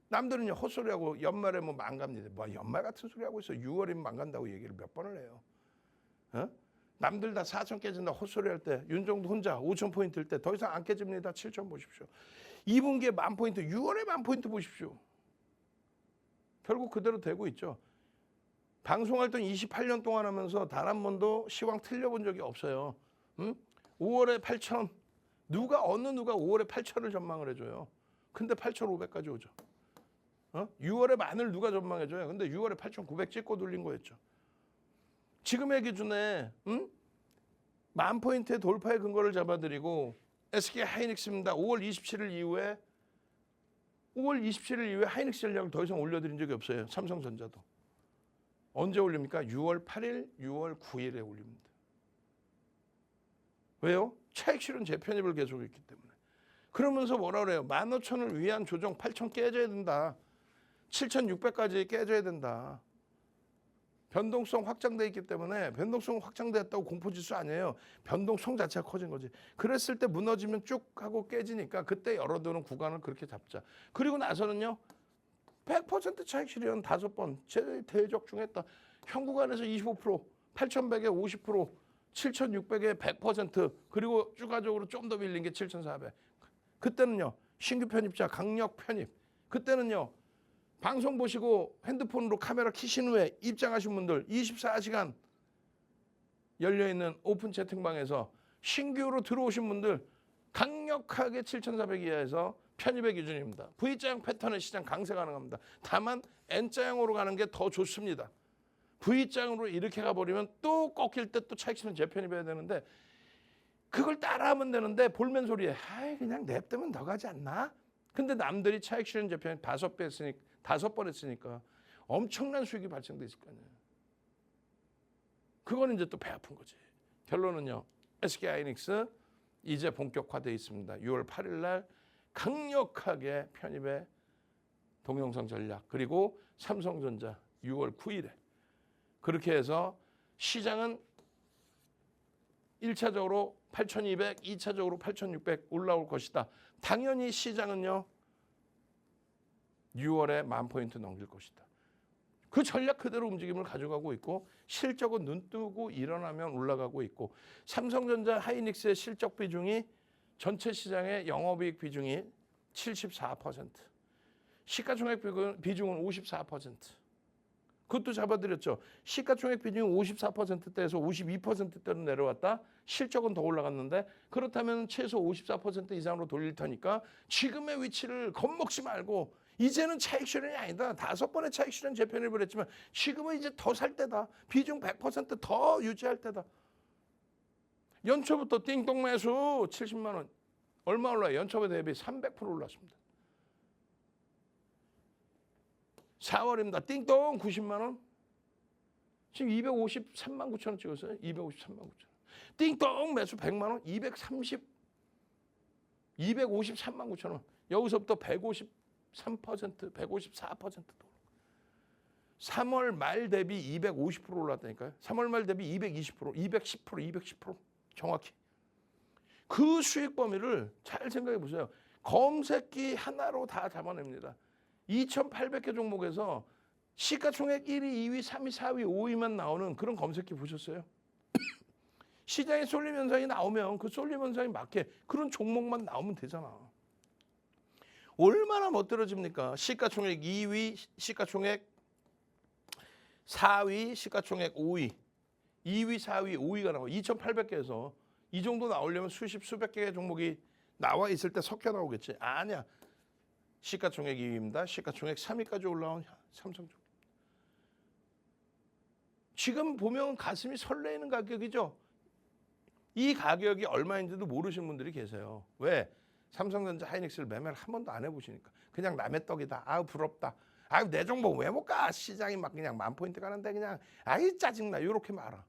남들은요 헛소리하고 연말에 뭐 만 갑니다. 뭐 연말 같은 소리 하고 있어. 6월이면 만 간다고 얘기를 몇 번을 해요. 남들 다 4,000 깨진다 헛소리 할 때 윤정도 혼자 5,000포인트일 때 더 이상 안 깨집니다. 7,000 보십시오. 2분기에 10,000포인트, 6월에 10,000포인트 보십시오. 결국 그대로 되고 있죠. 방송활동 28년 동안 하면서 단 한 번도 시황 틀려본 적이 없어요. 5월에 8,000, 어느 누가 5월에 8,000을 전망을 해줘요. 근데 8,500까지 오죠. 6월에 만을 누가 전망해줘요. 근데 6월에 8,900 찍고 돌린 거였죠. 지금의 기준에 10,000포인트의 돌파의 근거를 잡아드리고, SK 하이닉스입니다. 5월 27일 이후에 하이닉스 전략을 더 이상 올려드린 적이 없어요. 삼성전자도. 언제 올립니까? 6월 8일, 6월 9일에 올립니다. 왜요? 차익 실현 재편입을 계속했기 때문에. 그러면서 뭐라 그래요? 15,000을 위한 조정 8,000 깨져야 된다. 7,600까지 깨져야 된다. 변동성 확장돼 있기 때문에, 변동성 확장됐다고 공포지수 아니에요. 변동성 자체가 커진 거지. 그랬을 때 무너지면 쭉 하고 깨지니까 그때 열어두는 구간을 그렇게 잡자. 그리고 나서는요. 100% 차익 실현 5번 대적중했다. 현 구간에서 25%, 8,100에 50%, 7,600에 100%, 그리고 추가적으로 좀 더 밀린 게 7,400. 그때는요. 신규 편입자 강력 편입. 그때는요. 방송 보시고 핸드폰으로 카메라 켜신 후에 입장하신 분들 24시간 열려있는 오픈 채팅방에서 신규로 들어오신 분들 강력하게 7,400 이하에서 편입의 기준입니다. V자형 패턴의 시장 강세 가능합니다. 다만 N자형으로 가는 게 더 좋습니다. V자형으로 이렇게 가버리면 또 꺾일 때 또 차익 실현 재편입해야 되는데, 그걸 따라하면 되는데 볼멘 소리에 아이 그냥 냅두면 더 가지 않나? 근데 남들이 차익 실현 재편이 5번 했으니까 엄청난 수익이 발생됐을 거 아니에요. 그거는 이제 또 배 아픈 거지. 결론은요. SK하이닉스 이제 본격화되어 있습니다. 6월 8일 날 강력하게 편입의 동영상 전략 그리고 삼성전자 6월 9일에 그렇게 해서 시장은 1차적으로 8,200, 2차적으로 8,600 올라올 것이다. 당연히 시장은요. 6월에 10,000포인트 넘길 것이다. 그 전략 그대로 움직임을 가져가고 있고 실적은 눈 뜨고 일어나면 올라가고 있고 삼성전자 하이닉스의 실적 비중이 전체 시장의 영업이익 비중이 74%, 시가총액 비중은 54%. 그것도 잡아드렸죠. 시가총액 비중이 54%대에서 52%대로 내려왔다. 실적은 더 올라갔는데 그렇다면 최소 54% 이상으로 돌릴 테니까 지금의 위치를 겁먹지 말고 이제는 차익 실현이 아니다. 5번의 차익 실현 재편입을 했지만 지금은 이제 더 살 때다. 비중 100%더 유지할 때다. 연초부터 띵동 매수 70만 원. 얼마 올라요? 연초에 대비 300% 올랐습니다. 4월입니다. 띵동 90만 원. 지금 253만 9천 원 찍었어요. 253만 9천 원. 띵동 매수 100만 원. 253만 9천 원. 여기서부터 153%, 154%도. 3월 말 대비 250% 올랐다니까요. 3월 말 대비 220%, 210%. 정확히. 그 수익 범위를 잘 생각해 보세요. 검색기 하나로 다 잡아냅니다. 2,800개 종목에서 시가총액 1위, 2위, 3위, 4위, 5위만 나오는 그런 검색기 보셨어요? 시장에 쏠림 현상이 나오면 그 쏠림 현상에 맞게 그런 종목만 나오면 되잖아. 얼마나 멋들어집니까? 시가총액 2위, 시가총액 4위, 시가총액 5위, 2위, 4위, 5위가 나와. 2,800개에서 이 정도 나오려면 수백 개의 종목이 나와 있을 때 섞여 나오겠지. 아니야. 시가총액 2위입니다. 시가총액 3위까지 올라온 삼성전자. 지금 보면 가슴이 설레이는 가격이죠. 이 가격이 얼마인지도 모르시는 분들이 계세요. 왜? 삼성전자 하이닉스를 매매를 한 번도 안 해보시니까. 그냥 남의 떡이다. 아우 부럽다. 아유 내 종목 왜 못 가? 시장이 막 그냥 10,000포인트 가는데 그냥 아이 짜증나. 이렇게 말아.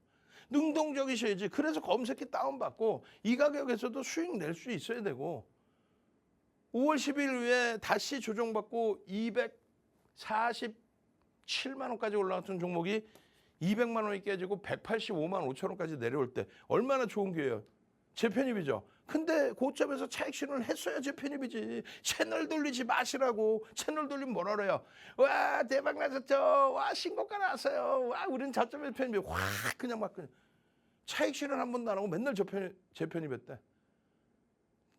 능동적이셔야지. 그래서 검색기 다운받고 이 가격에서도 수익 낼 수 있어야 되고 5월 10일 후에 다시 조정받고 247만 원까지 올라갔던 종목이 200만 원이 깨지고 185만 5천 원까지 내려올 때 얼마나 좋은 기회예요. 재편입이죠. 근데 고점에서 차익 실현을 했어야 재편입이지. 채널 돌리지 마시라고. 채널 돌리면 뭐라 그래요. 와 대박 나셨죠. 와 신고가 나왔어요. 와 우리는 저점에서 편입이 확 그냥 막 그냥. 차익 실현 한 번도 안 하고 맨날 재편입했대.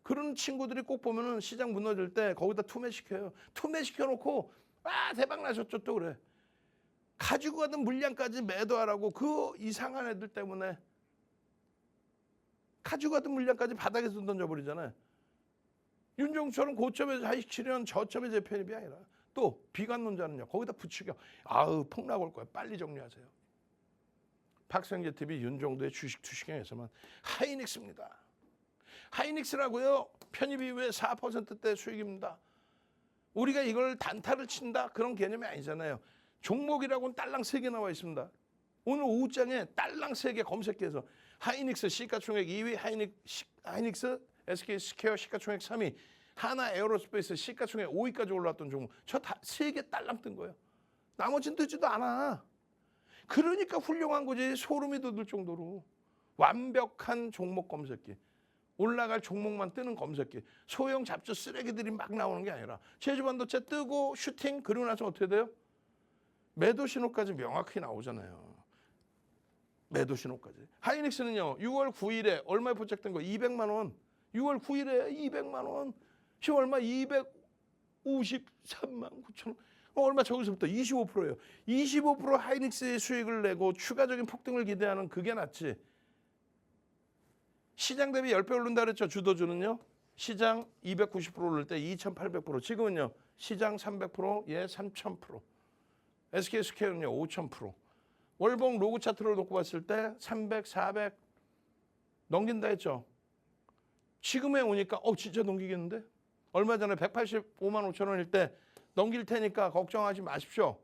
그런 친구들이 꼭 보면은 시장 무너질 때 거기다 투매시켜요. 투매시켜놓고 아 대박 나셨죠 또 그래. 가지고 가던 물량까지 매도하라고 그 이상한 애들 때문에 가지고 가던 물량까지 바닥에서 던져버리잖아요. 윤종처럼 고점에서 차익 실현 저점에 재편입이 아니라 또 비관론자는요. 거기다 부추겨. 아우 폭락 올 거야. 빨리 정리하세요. 박성재TV 윤종도의 주식 투시경에서만 하이닉스입니다. 하이닉스라고요. 편입 이후에 4%대 수익입니다. 우리가 이걸 단타를 친다 그런 개념이 아니잖아요. 종목이라고는 딸랑 3개 나와 있습니다. 오늘 오후장에 딸랑 3개 검색해서 하이닉스 시가총액 2위, 하이닉스 SK스퀘어 시가총액 3위, 하나 에어로스페이스 시가총액 5위까지 올라왔던 종목. 저 다 3개 딸랑 뜬 거예요. 나머지는 뜨지도 않아. 그러니까 훌륭한 거지. 소름이 돋을 정도로. 완벽한 종목 검색기. 올라갈 종목만 뜨는 검색기. 소형 잡주 쓰레기들이 막 나오는 게 아니라 제주반도체 뜨고 슈팅 그러고 나서 어떻게 돼요? 매도 신호까지 명확히 나오잖아요. 매도 신호까지. 하이닉스는요. 6월 9일에 얼마에 포착된 거? 200만 원. 6월 9일에 200만 원. 지금 얼마? 253만 9천 원. 얼마 저기서부터 25%예요. 25% 하이닉스의 수익을 내고 추가적인 폭등을 기대하는 그게 낫지. 시장 대비 10배 오른다 그랬죠. 주도주는요. 시장 290% 오를 때 2,800%. 지금은요. 시장 300%, 얘 3,000%. SK스퀘어는요. 5,000%. 월봉 로그 차트로 놓고 봤을 때 300, 400 넘긴다 했죠. 지금에 오니까 진짜 넘기겠는데? 얼마 전에 185만 5천 원일 때 넘길 테니까 걱정하지 마십시오.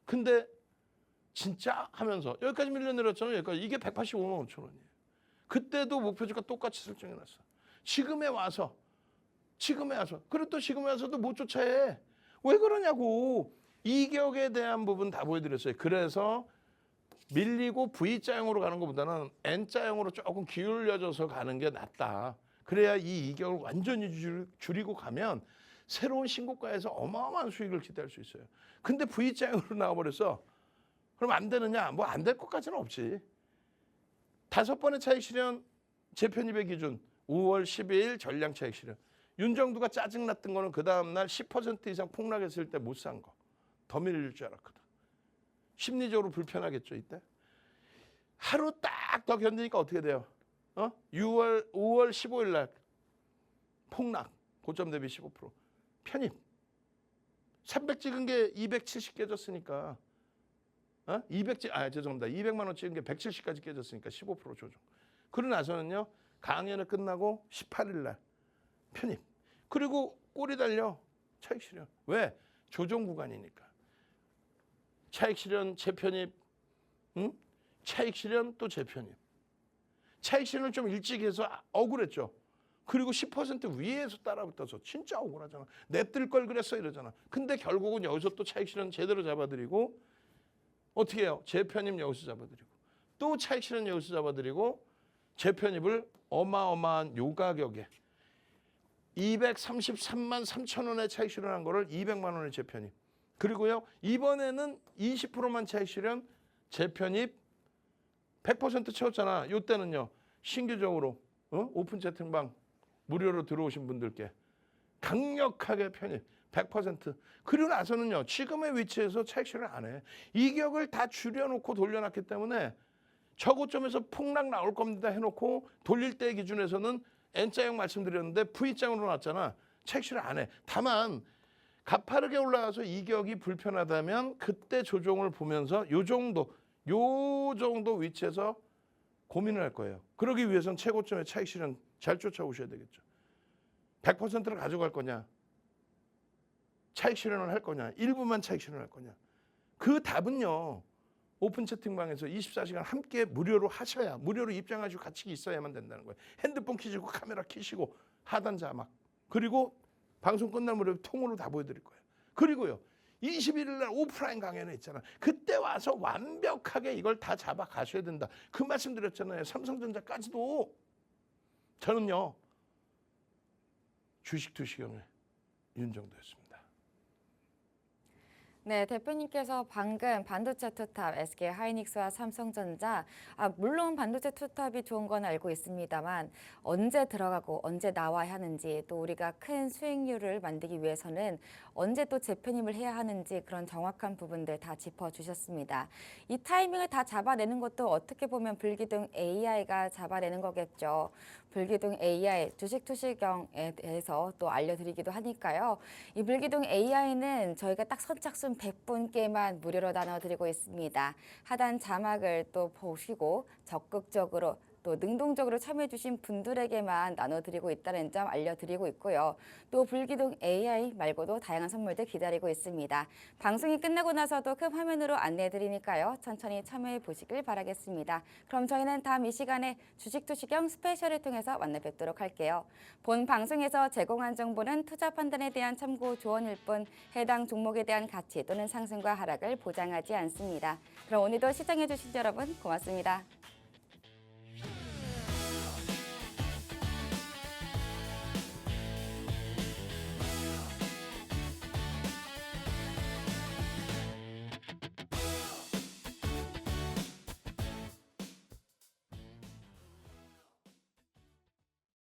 근데 진짜 하면서 여기까지 밀려내렸잖아요. 여기까지. 이게 185만 5천 원이에요. 그때도 목표주가 똑같이 설정해놨어. 지금에 와서 그리고 또 지금에 와서도 못 쫓아해. 왜 그러냐고. 이격에 대한 부분 다 보여드렸어요. 그래서 밀리고 V자형으로 가는 것보다는 N자형으로 조금 기울여져서 가는 게 낫다. 그래야 이 이격을 완전히 줄이고 가면 새로운 신고가에서 어마어마한 수익을 기대할 수 있어요. 근데 V자형으로 나와버렸어. 그럼 안 되느냐? 뭐 안 될 것까지는 없지. 5번의 차익 실현 재편입의 기준 5월 12일 전량 차익 실현. 윤정두가 짜증났던 거는 그 다음날 10% 이상 폭락했을 때 못 산 거. 더 밀릴 줄 알았거든. 심리적으로 불편하겠죠 이때. 하루 딱 더 견디니까 어떻게 돼요? 5월 15일 날 폭락. 고점 대비 15%. 편입. 300 찍은 게 270 깨졌으니까. 200만 원 찍은 게 170까지 깨졌으니까 15% 조정. 그러고 나서는요. 강연회 끝나고 18일 날 편입. 그리고 꼬리 달려 차익 실현. 왜? 조정 구간이니까. 차익 실현 재편입. 차익 실현 또 재편입. 차익 실현을 좀 일찍 해서 억울했죠. 그리고 10% 위에서 따라붙어서 진짜 억울하잖아. 냅둘 걸 그랬어 이러잖아. 근데 결국은 여기서 또 차익 실현 제대로 잡아드리고 어떻게 해요? 재편입 여기서 잡아드리고 또 차익 실현 여기서 잡아드리고 재편입을 어마어마한 요 가격에 233만 3천 원에 차익 실현한 거를 200만 원에 재편입. 그리고요 이번에는 20%만 차익 실현 재편입 100% 채웠잖아. 이때는요 신규적으로 오픈 채팅방 무료로 들어오신 분들께 강력하게 편입 100%. 그리고 나서는요 지금의 위치에서 차익 실현 안 해. 이격을 다 줄여놓고 돌려놨기 때문에 저고점에서 폭락 나올 겁니다 해놓고 돌릴 때 기준에서는 N자형 말씀드렸는데 V자형으로 나왔잖아. 차익 실현 안 해. 다만 가파르게 올라가서 이격이 불편하다면 그때 조정을 보면서 요 정도 위치에서 고민을 할 거예요. 그러기 위해서는 최고점의 차익 실현 잘 쫓아오셔야 되겠죠. 100%를 가져갈 거냐? 차익 실현을 할 거냐? 일부만 차익 실현할 거냐? 그 답은요. 오픈 채팅방에서 24시간 함께 무료로 하셔야 무료로 입장하시고 같이 있어야만 된다는 거예요. 핸드폰 켜시고 카메라 켜시고 하단 자막 그리고 방송 끝날 무렵에 통으로 다 보여드릴 거예요. 그리고요. 21일 날 오프라인 강연회 있잖아. 그때 와서 완벽하게 이걸 다 잡아 가셔야 된다. 그 말씀 드렸잖아요. 삼성전자까지도. 저는요. 주식 투시경의 윤정도였습니다. 네, 대표님께서 방금 반도체 투탑, SK 하이닉스와 삼성전자, 물론 반도체 투탑이 좋은 건 알고 있습니다만 언제 들어가고 언제 나와야 하는지 또 우리가 큰 수익률을 만들기 위해서는 언제 또 재편입을 해야 하는지 그런 정확한 부분들 다 짚어주셨습니다. 이 타이밍을 다 잡아내는 것도 어떻게 보면 불기둥 AI가 잡아내는 거겠죠. 불기둥 AI 주식 투시경에 대해서 또 알려드리기도 하니까요. 이 불기둥 AI는 저희가 딱 선착순 100분께만 무료로 나눠드리고 있습니다. 하단 자막을 또 보시고 적극적으로 또 능동적으로 참여해주신 분들에게만 나눠드리고 있다는 점 알려드리고 있고요. 또 불기둥 AI 말고도 다양한 선물들 기다리고 있습니다. 방송이 끝나고 나서도 큰 화면으로 안내해드리니까요. 천천히 참여해 보시길 바라겠습니다. 그럼 저희는 다음 이 시간에 주식 투시경 스페셜을 통해서 만나 뵙도록 할게요. 본 방송에서 제공한 정보는 투자 판단에 대한 참고 조언일 뿐 해당 종목에 대한 가치 또는 상승과 하락을 보장하지 않습니다. 그럼 오늘도 시청해주신 여러분 고맙습니다.